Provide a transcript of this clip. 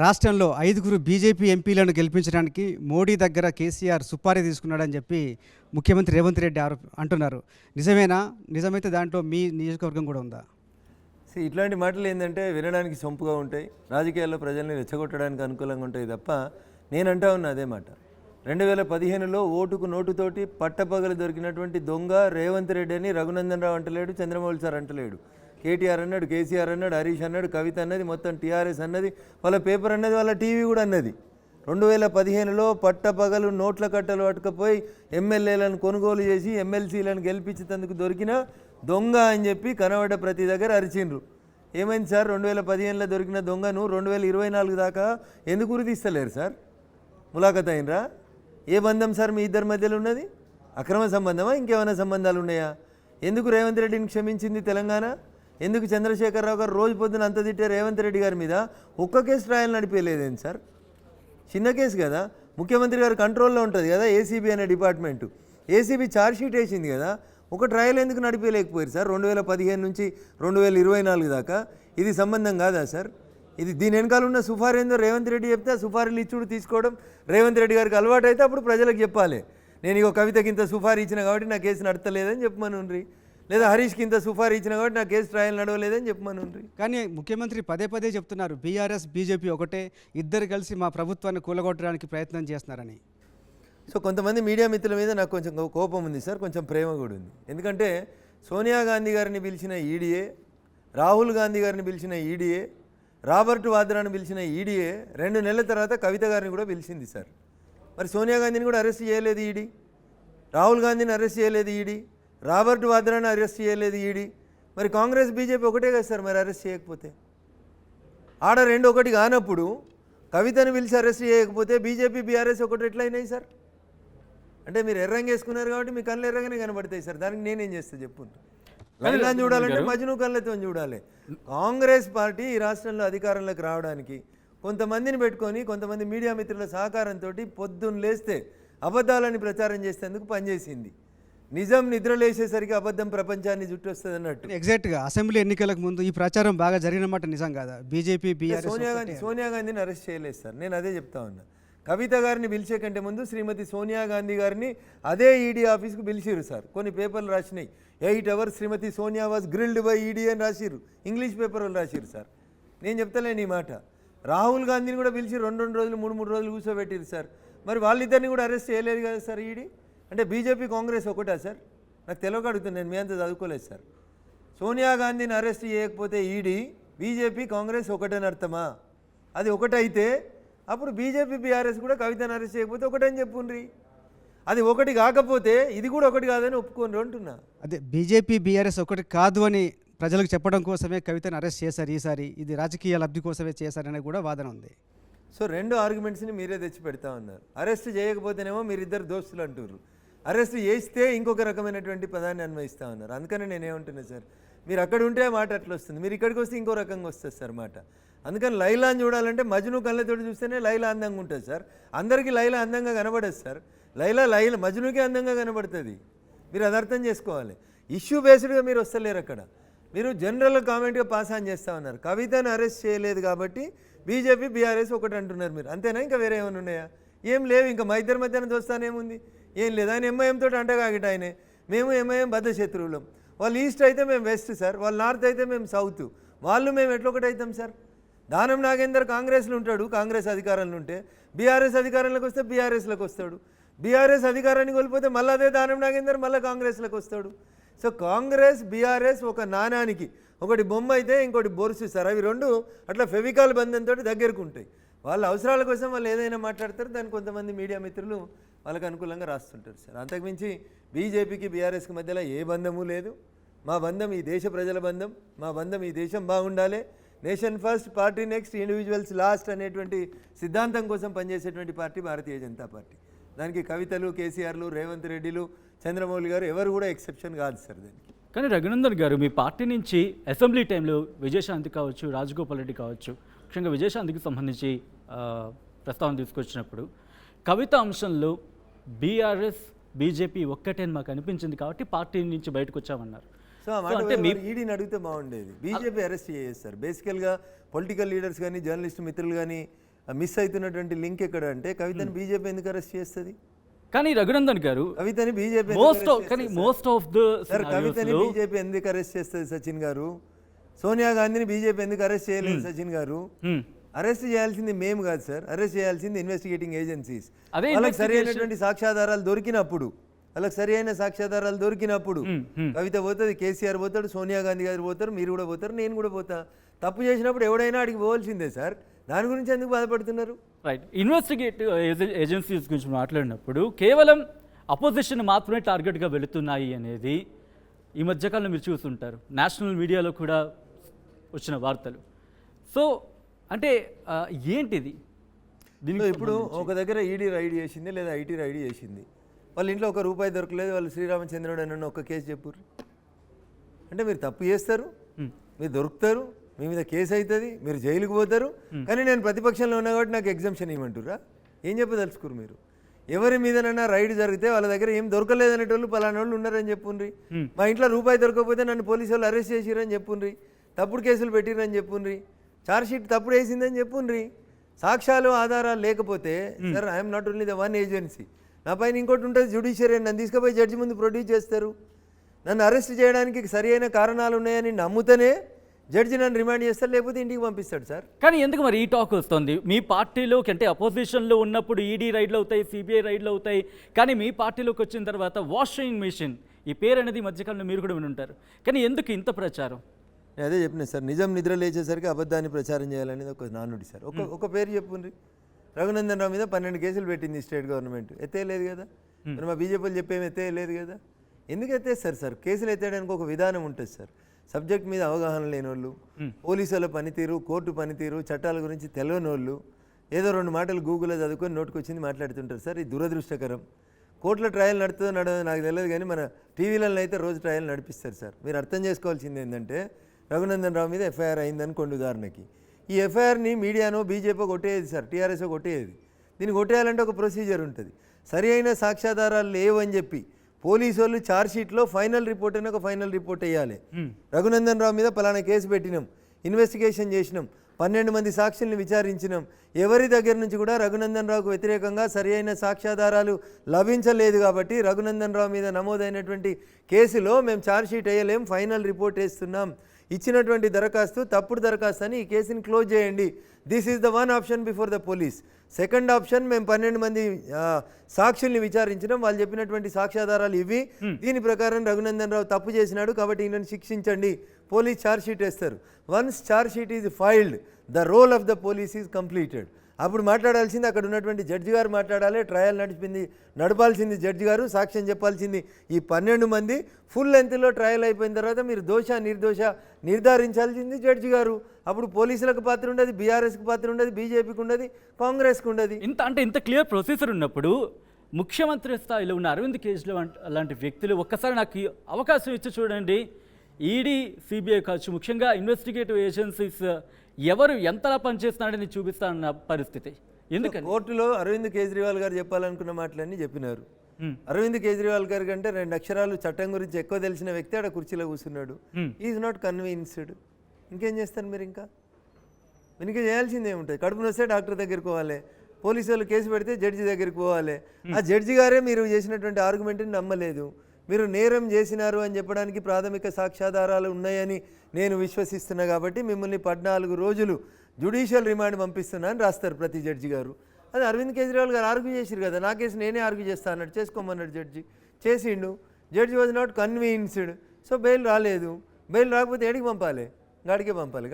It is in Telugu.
రాష్ట్రంలో 5గురు బీజేపీ ఎంపీలను గెలిపించడానికి మోడీ దగ్గర కేసీఆర్ సుపారీ తీసుకున్నాడని చెప్పి ముఖ్యమంత్రి రేవంత్ రెడ్డి అంటున్నారు. నిజమేనా? నిజమైతే దాంట్లో మీ నియోజకవర్గం కూడా ఉందా? ఇట్లాంటి మాటలు ఏంటంటే వినడానికి సొంపుగా ఉంటాయి, రాజకీయాల్లో ప్రజల్ని రెచ్చగొట్టడానికి అనుకూలంగా ఉంటాయి తప్ప నేను అంటా ఉన్నా అదే మాట. 2015లో ఓటుకు నోటుతోటి పట్టపగలు దొరికినటువంటి దొంగ రేవంత్ రెడ్డి అని రఘునందన్ రావు అంటలేడు, చంద్రమౌళి సార్ అంటలేడు. కేటీఆర్ అన్నాడు, కేసీఆర్ అన్నాడు, హరీష్ అన్నాడు, కవిత అన్నది, మొత్తం టీఆర్ఎస్ అన్నది, వాళ్ళ పేపర్ అన్నది, వాళ్ళ టీవీ కూడా అన్నది. 2015లో పట్టపగలు నోట్ల కట్టలు పట్టుకపోయి ఎమ్మెల్యేలను కొనుగోలు చేసి ఎమ్మెల్సీలను గెలిపించేందుకు దొరికిన దొంగ అని చెప్పి కనబడ్డ ప్రతి దగ్గర అరిచిండ్రు. ఏమైంది సార్? 2015లో దొరికిన దొంగను 2024 దాకా ఎందుకు గుర్తిస్తలేరు సార్? ములాఖత్ అయినరా? ఏ బంధం సార్ మీ ఇద్దరి మధ్యలో ఉన్నది? అక్రమ సంబంధమా? ఇంకేమైనా సంబంధాలు ఉన్నాయా? ఎందుకు రేవంత్ రెడ్డిని క్షమించింది తెలంగాణ? ఎందుకు చంద్రశేఖరరావు గారు రోజు పొద్దున అంత తిట్టే రేవంత్ రెడ్డి గారి మీద ఒక్క కేసు ట్రయల్ నడిపేయలేదేంటి సార్? చిన్న కేసు కదా, ముఖ్యమంత్రి గారు కంట్రోల్లో ఉంటుంది కదా ఏసీబీ అనే డిపార్ట్మెంటు. ఏసీబీ ఛార్జ్షీట్ వేసింది కదా, ఒక ట్రయల్ ఎందుకు నడిపేయలేకపోయారు సార్ 2015 నుంచి 2024 దాకా? ఇది సంబంధం కాదా సార్? ఇది దీని వెనకాల ఉన్న సుఫారీ ఏందో రేవంత్ రెడ్డి చెప్తే సుఫారీలు ఇచ్చుడు తీసుకోవడం రేవంత్ రెడ్డి గారికి అలవాటు అయితే అప్పుడు ప్రజలకు చెప్పాలి. నేను ఇక కవితకి ఇంత సుఫారీ ఇచ్చిన కాబట్టి నా కేసు నడతలేదని చెప్పమనుండ్రి, లేదా హరీష్కి ఇంత సుఫారీ ఇచ్చిన కాబట్టి నా కేసు ట్రయల్ నడవలేదని చెప్పమనుండ్రి. కానీ ముఖ్యమంత్రి పదే పదే చెప్తున్నారు బీఆర్ఎస్ బీజేపీ ఒకటే, ఇద్దరు కలిసి మా ప్రభుత్వాన్ని కూలగొట్టడానికి ప్రయత్నం చేస్తున్నారని. సో కొంతమంది మీడియా మిత్రుల మీద నాకు కొంచెం కోపం ఉంది సార్, కొంచెం ప్రేమ కూడా ఉంది. ఎందుకంటే సోనియా గాంధీ గారిని పిలిచిన ఈడీఏ, రాహుల్ గాంధీ గారిని పిలిచిన ఈడీఏ, రాబర్ట్ వాద్రాను పిలిచిన ఈడీఏ 2 నెలల తర్వాత కవిత గారిని కూడా పిలిచింది సార్. మరి సోనియా గాంధీని కూడా అరెస్ట్ చేయలేదు ఈడీ, రాహుల్ గాంధీని అరెస్ట్ చేయలేదు ఈడీ, రాబర్ట్ వాద్రాను అరెస్ట్ చేయలేదు ఈడీ. మరి కాంగ్రెస్ బీజేపీ ఒకటే కదా సార్ మరి అరెస్ట్ చేయకపోతే? ఆడ 2 ఒకటి కానప్పుడు కవితను పిలిచి అరెస్ట్ చేయకపోతే బీజేపీ బీఆర్ఎస్ ఒకటి ఎట్లయినాయి సార్? అంటే మీరు ఎర్రంగా వేసుకున్నారు కాబట్టి మీ కళ్ళు ఎర్రగానే కనబడతాయి సార్. దానికి నేనేం చేస్తా చెప్పు? లైలాన్ని చూడాలంటే మజ్ను కళ్ళతో చూడాలి. కాంగ్రెస్ పార్టీ ఈ రాష్ట్రంలో అధికారంలోకి రావడానికి కొంతమందిని పెట్టుకొని కొంతమంది మీడియా మిత్రుల సహకారంతో పొద్దున్న లేస్తే అబద్ధాలని ప్రచారం చేసేందుకు పనిచేసింది. నిజం నిద్రలేసేసరికి అబద్ధం ప్రపంచాన్ని చుట్టొస్తుంది అన్నట్టు. ఎగ్జాక్ట్గా అసెంబ్లీ ఎన్నికలకు ముందు ఈ ప్రచారం బాగా జరిగినమాట నిజం కాదా? బీజేపీ బీఆర్ఎస్ సోనియా గాంధీని అరెస్ట్ చేయలేదు సార్, నేను అదే చెప్తా ఉన్నా. కవిత గారిని పిలిచే కంటే ముందు శ్రీమతి సోనియా గాంధీ గారిని అదే ఈడీ ఆఫీస్కు పిలిచిరు సార్. కొన్ని పేపర్లు రాసినాయి, 8 hours Shrimati Sonia was grilled by ED అని రాసిరు, ఇంగ్లీష్ పేపర్ వాళ్ళు రాసిరు సార్. నేను చెప్తలేను ఈ మాట. రాహుల్ గాంధీని కూడా పిలిచి 2 రోజులు 3 రోజులు కూర్చోబెట్టిరు సార్. మరి వాళ్ళిద్దరిని కూడా అరెస్ట్ చేయలేదు కదా సార్ ఈడీ? అంటే బీజేపీ కాంగ్రెస్ ఒకటా సార్? నాకు తెలియక అడుగుతుంది, నేను మీ అంతా చదువుకోలేదు సార్. సోనియా గాంధీని అరెస్ట్ చేయకపోతే ఈడీ, బీజేపీ కాంగ్రెస్ ఒకటని అర్థమా? అది ఒకటైతే అప్పుడు బీజేపీ బీఆర్ఎస్ కూడా కవితను అరెస్ట్ చేయకపోతే ఒకటని చెప్పుండ్రి. అది ఒకటి కాకపోతే ఇది కూడా ఒకటి కాదని ఒప్పుకోండి అంటున్నా. అదే బీజేపీ బీఆర్ఎస్ ఒకటి కాదు అని ప్రజలకు చెప్పడం కోసమే కవితను అరెస్ట్ చేశారు ఈసారి, ఇది రాజకీయ లబ్ధి కోసమే చేశారనే కూడా వాదన ఉంది. సో 2 ఆర్గ్యుమెంట్స్ని మీరే తెచ్చి పెడతా ఉన్నారు. అరెస్ట్ చేయకపోతేనేమో మీరిద్దరు దోస్తులు అంటున్నారు, అరెస్ట్ చేస్తే ఇంకొక రకమైనటువంటి పదాన్ని అన్వయిస్తూ ఉన్నారు. అందుకని నేనేమంటున్నా సార్, మీరు అక్కడ ఉంటే మాట అట్లా వస్తుంది, మీరు ఇక్కడికి వస్తే ఇంకో రకంగా వస్తుంది సార్ మాట. అందుకని లైలాని చూడాలంటే మజ్ను కళ్ళతోటి చూస్తేనే లైలా అందంగా ఉంటుంది సార్. అందరికీ లైలా అందంగా కనబడదు సార్. లైలా మజ్నుకే అందంగా కనబడుతుంది. మీరు అది అర్థం చేసుకోవాలి. ఇష్యూ బేస్డ్గా మీరు వస్తలేరు. అక్కడ మీరు జనరల్ కామెంట్గా పాస్ ఆన్ చేస్తూ ఉన్నారు. కవితను అరెస్ట్ చేయలేదు కాబట్టి బీజేపీ బీఆర్ఎస్ ఒకటి అంటున్నారు మీరు, అంతేనా? ఇంకా వేరే ఏమైనా ఉన్నాయా? ఏం లేవు. ఇంకా మా ఇద్దరి మధ్యన దోస్తానేముంది? ఏం లేదు. ఆయన ఎంఐఎం తోటి అంటగాగిట ఆయనే. మేము ఎంఐఎం బద్ద శత్రువులం. వాళ్ళు ఈస్ట్ అయితే మేము వెస్ట్ సార్, వాళ్ళు నార్త్ అయితే మేము సౌత్, వాళ్ళు మేము ఎట్లొకటి అవుతాం సార్? దానం నాగేందర్ కాంగ్రెస్లో ఉంటాడు, కాంగ్రెస్ అధికారంలో ఉంటే, బీఆర్ఎస్ అధికారంలోకి వస్తే బీఆర్ఎస్లోకి వస్తాడు. బీఆర్ఎస్ అధికారాన్ని కోల్పోతే మళ్ళీ అదే దానం నాగేందర్ మళ్ళీ కాంగ్రెస్లోకి వస్తాడు. సో కాంగ్రెస్ బీఆర్ఎస్ ఒక నాణానికి ఒకటి బొమ్మ అయితే ఇంకోటి బొరుసు సార్. అవి 2 అట్లా ఫెవికాల్ బంధంతో దగ్గరకు ఉంటాయి. వాళ్ళ అవసరాల కోసం వాళ్ళు ఏదైనా మాట్లాడతారు, దాన్ని కొంతమంది మీడియా మిత్రులు వాళ్ళకి అనుకూలంగా రాస్తుంటారు సార్. అంతకుమించి బీజేపీకి బీఆర్ఎస్కి మధ్యలో ఏ బంధము లేదు. మా బంధం ఈ దేశ ప్రజల బంధం, మా బంధం ఈ దేశం బాగుండాలి, nation first party next individuals last అనేటువంటి సిద్ధాంతం కోసం పనిచేసేటువంటి పార్టీ భారతీయ జనతా పార్టీ. దానికి కవితలు, కేసీఆర్లు, రేవంత్ రెడ్డిలు, చంద్రమౌళి గారు ఎవరు కూడా ఎక్సెప్షన్ కాదు సార్ దానికి. కానీ రఘునందన్ గారు, మీ పార్టీ నుంచి అసెంబ్లీ టైంలో విజయశాంతి కావచ్చు, రాజగోపాల్ రెడ్డి కావచ్చు, ముఖ్యంగా విజయశాంతికి సంబంధించి ప్రస్తావన తీసుకొచ్చినప్పుడు కవిత అంశంలో బీఆర్ఎస్ బీజేపీ ఒక్కటే అని మాకు అనిపించింది కాబట్టి పార్టీ నుంచి బయటకు వచ్చామన్నారు. సో ఆ మాట ఈడీని అడిగితే బాగుండేది. బీజేపీ అరెస్ట్ చేస్తారు. బేసికల్గా పొలిటికల్ లీడర్స్ కానీ జర్నలిస్ట్ మిత్రులు కానీ మిస్ అవుతున్నటువంటి లింక్ ఎక్కడ అంటే కవితని బీజేపీ ఎందుకు అరెస్ట్ చేస్తుంది? కానీ రఘునందన్ గారు కవితని BJP most of the sir కవితని బీజేపీ ఎందుకు అరెస్ట్ చేస్తుంది సచిన్ గారు? సోనియా గాంధీని బీజేపీ ఎందుకు అరెస్ట్ చేయలేదు సచిన్ గారు? అరెస్ట్ చేయాల్సింది మేము కాదు సార్, అరెస్ట్ చేయాల్సింది ఇన్వెస్టిగేటింగ్ ఏజెన్సీస్. వాళ్ళకి సరైనటువంటి సాక్ష్యాధారాలు దొరికినప్పుడు కవిత పోతుంది, కేసీఆర్ పోతాడు, సోనియా గాంధీ గారు పోతారు, మీరు కూడా పోతారు, నేను కూడా పోతా. తప్పు చేసినప్పుడు ఎవడైనా అడిగి పోవాల్సిందే సార్. దాని గురించి ఎందుకు బాధపడుతున్నారు? రైట్. ఇన్వెస్టిగేటివ్ ఏజెన్సీస్ గురించి మాట్లాడినప్పుడు కేవలం అపోజిషన్ మాత్రమే టార్గెట్గా వెళుతున్నాయి అనేది ఈ మధ్యకాలంలో మీరు చూస్తుంటారు, నేషనల్ మీడియాలో కూడా వచ్చిన వార్తలు. సో అంటే ఏంటిది దీనిలో? ఇప్పుడు ఒక దగ్గర ఈడీ రైడ్ చేసింది లేదా ఐటీ రైడ్ చేసింది, వాళ్ళ ఇంట్లో ₹1 దొరకలేదు, వాళ్ళు శ్రీరామచంద్రుడు అని ఒక కేసు చెప్పుర్రు. అంటే మీరు తప్పు చేస్తారు, మీరు దొరుకుతారు, మీ మీద కేసు అవుతుంది, మీరు జైలుకు పోతారు. కానీ నేను ప్రతిపక్షంలో ఉన్నా కాబట్టి నాకు ఎగ్జామ్షన్ ఇవ్వమంటురా? ఏం చెప్పదలుచుకోరు మీరు? ఎవరి మీదనన్నా రైడ్ జరిగితే వాళ్ళ దగ్గర ఏం దొరకలేదనేటోళ్ళు పలానా వాళ్ళు ఉన్నారని చెప్పుండ్రి. మా ఇంట్లో ₹1 దొరకకపోతే నన్ను పోలీసు వాళ్ళు అరెస్ట్ చేసిరని చెప్పుండ్రి, తప్పుడు కేసులు పెట్టిరని చెప్పుండ్రి, ఛార్జ్షీట్ తప్పుడు వేసిందని చెప్పుండ్రి. సాక్ష్యాలు ఆధారాలు లేకపోతే sir I'm not only the one agency, నా పైన ఇంకోటి ఉంటుంది జ్యుడిషియరీ. నన్ను తీసుకుపోయి జడ్జి ముందు ప్రొడ్యూస్ చేస్తారు. నన్ను అరెస్ట్ చేయడానికి సరి అయిన కారణాలు ఉన్నాయని నమ్ముతూనే జడ్జి నన్ను రిమాండ్ చేస్తారు, లేకపోతే ఇంటికి పంపిస్తాడు సార్. కానీ ఎందుకు మరి ఈ టాక్ వస్తుంది? మీ పార్టీలోకి అంటే అపోజిషన్లో ఉన్నప్పుడు ఈడీ రైడ్లు అవుతాయి, సిబిఐ రైడ్లు అవుతాయి, కానీ మీ పార్టీలోకి వచ్చిన తర్వాత వాషింగ్ మెషిన్ ఈ పేరు అనేది ఈ మధ్యకాలంలో మీరు కూడా వినుంటారు. కానీ ఎందుకు ఇంత ప్రచారం? నేను అదే చెప్పిన సార్, నిజం నిద్ర లేచేసరికి అబద్ధాన్ని ప్రచారం చేయాలనేది ఒక నానుడి సార్. ఒక పేరు చెప్పుండ్రి. రఘునందన్ రావు మీద 12 కేసులు పెట్టింది స్టేట్ గవర్నమెంట్, ఎత్తేయలేదు కదా. మరి మా బీజేపీలు చెప్పేమి ఎత్తేయలేదు కదా. ఎందుకు ఎత్తేస్తారు సార్? కేసులు ఎత్తేయడానికి ఒక విధానం ఉంటుంది సార్. సబ్జెక్ట్ మీద అవగాహన లేని వాళ్ళు, పోలీసుల పనితీరు, కోర్టు పనితీరు, చట్టాల గురించి తెలియని వాళ్ళు ఏదో 2 మాటలు గూగుల్లో చదువుకొని నోటుకొచ్చింది మాట్లాడుతుంటారు సార్. ఇది దురదృష్టకరం. కోర్టులో ట్రయల్ నడుతుందో నడదో నాకు తెలియదు, కానీ మన టీవీలలో అయితే రోజు ట్రయల్ నడిపిస్తారు సార్. మీరు అర్థం చేసుకోవాల్సింది ఏంటంటే రఘునందన్ రావు మీద ఎఫ్ఐఆర్ అయిందనుకోండి ఉదాహరణకి, ఈ ఎఫ్ఐఆర్ని మీడియానో బీజేపీ కొట్టేది సార్, టీఆర్ఎస్ కొట్టేది. దీన్ని కొట్టేయాలంటే ఒక ప్రొసీజర్ ఉంటుంది. సరి అయిన సాక్ష్యాధారాలు లేవు అని చెప్పి పోలీసు వాళ్ళు ఛార్జ్షీట్లో ఫైనల్ రిపోర్ట్ అయినా ఒక ఫైనల్ రిపోర్ట్ వేయాలి. రఘునందన్ రావు మీద పలానా కేసు పెట్టినాం, ఇన్వెస్టిగేషన్ చేసినాం, 12 మంది సాక్షుల్ని విచారించినాం, ఎవరి దగ్గర నుంచి కూడా రఘునందన్ రావుకు వ్యతిరేకంగా సరి అయిన సాక్ష్యాధారాలు లభించలేదు. కాబట్టి రఘునందన్ రావు మీద నమోదైనటువంటి కేసులో మేము ఛార్జ్షీట్ వేయలేం, ఫైనల్ రిపోర్ట్ వేస్తున్నాం. ఇచ్చినటువంటి దరఖాస్తు తప్పుడు దరఖాస్తు అని ఈ కేసుని క్లోజ్ చేయండి. This is the one option before the police. Second option, మేము 12 మంది సాక్షుల్ని విచారించడం, వాళ్ళు చెప్పినటువంటి సాక్ష్యాధారాలు ఇవి, దీని ప్రకారం రఘునందన్ రావు తప్పు చేసినాడు కాబట్టి ఈయనను శిక్షించండి, పోలీస్ ఛార్జ్షీట్ వేస్తారు. Once chargesheet is filed, the role of the police is completed. అప్పుడు మాట్లాడాల్సింది అక్కడ ఉన్నటువంటి జడ్జి గారు మాట్లాడాలి, ట్రయల్ నడపాల్సింది జడ్జి గారు, సాక్ష్యం చెప్పాల్సింది ఈ 12 మంది. ఫుల్ లెంత్లో ట్రయల్ అయిపోయిన తర్వాత మీరు దోష నిర్దోష నిర్ధారించాల్సింది జడ్జి గారు. అప్పుడు పోలీసులకు పాత్ర ఉండదు, బీఆర్ఎస్కి పాత్ర ఉండదు, బీజేపీకి ఉండదు, కాంగ్రెస్కి ఉండదు. ఇంత క్లియర్ ప్రొసీజర్ ఉన్నప్పుడు ముఖ్యమంత్రి స్థాయిలో ఉన్న అరవింద్ కేజ్రీవాల్ లాంటి వ్యక్తులు ఒక్కసారి నాకు అవకాశం ఇచ్చి చూడండి, ఈడీ సిబిఐ కావచ్చు, ముఖ్యంగా ఇన్వెస్టిగేటివ్ ఏజెన్సీస్ ఎవరు ఎంతలా పనిచేస్తున్నాడని చూపిస్తానన్న పరిస్థితి. ఎందుకని కోర్టులో అరవింద్ కేజ్రీవాల్ గారు చెప్పాలనుకున్న మాటలన్నీ చెప్పినారు. అరవింద్ కేజ్రీవాల్ గారి కంటే 2 అక్షరాలు చట్టం గురించి ఎక్కువ తెలిసిన వ్యక్తి ఆడ కుర్చీలో కూర్చున్నాడు. Is not convinced. ఇంకేం చేస్తారు మీరు? ఇంకా చేయాల్సింది ఏముంటుంది? కడుపు నొస్తే డాక్టర్ దగ్గరికి పోవాలి, పోలీసు వాళ్ళు కేసు పెడితే జడ్జి దగ్గరికి పోవాలి. ఆ జడ్జి గారే మీరు చేసినటువంటి ఆర్గ్యుమెంట్ని నమ్మలేదు. మీరు నేరం చేసినారు అని చెప్పడానికి ప్రాథమిక సాక్ష్యాధారాలు ఉన్నాయని నేను విశ్వసిస్తున్నా కాబట్టి మిమ్మల్ని 14 రోజులు జ్యుడిషియల్ రిమాండ్ పంపిస్తున్నా అని రాస్తారు ప్రతి జడ్జి గారు. అది అరవింద్ కేజ్రీవాల్ గారు ఆర్గ్యూ చేసిరు కదా, నా కేసు నేనే ఆర్గ్యూ చేస్తా అన్నాడు, చేసుకోమన్నాడు జడ్జి, చేసిండు. Judge was not convinced. So bail రాలేదు. బెయిల్ రాకపోతే ఎడికి పంపాలి? గాడికే పంపాలి.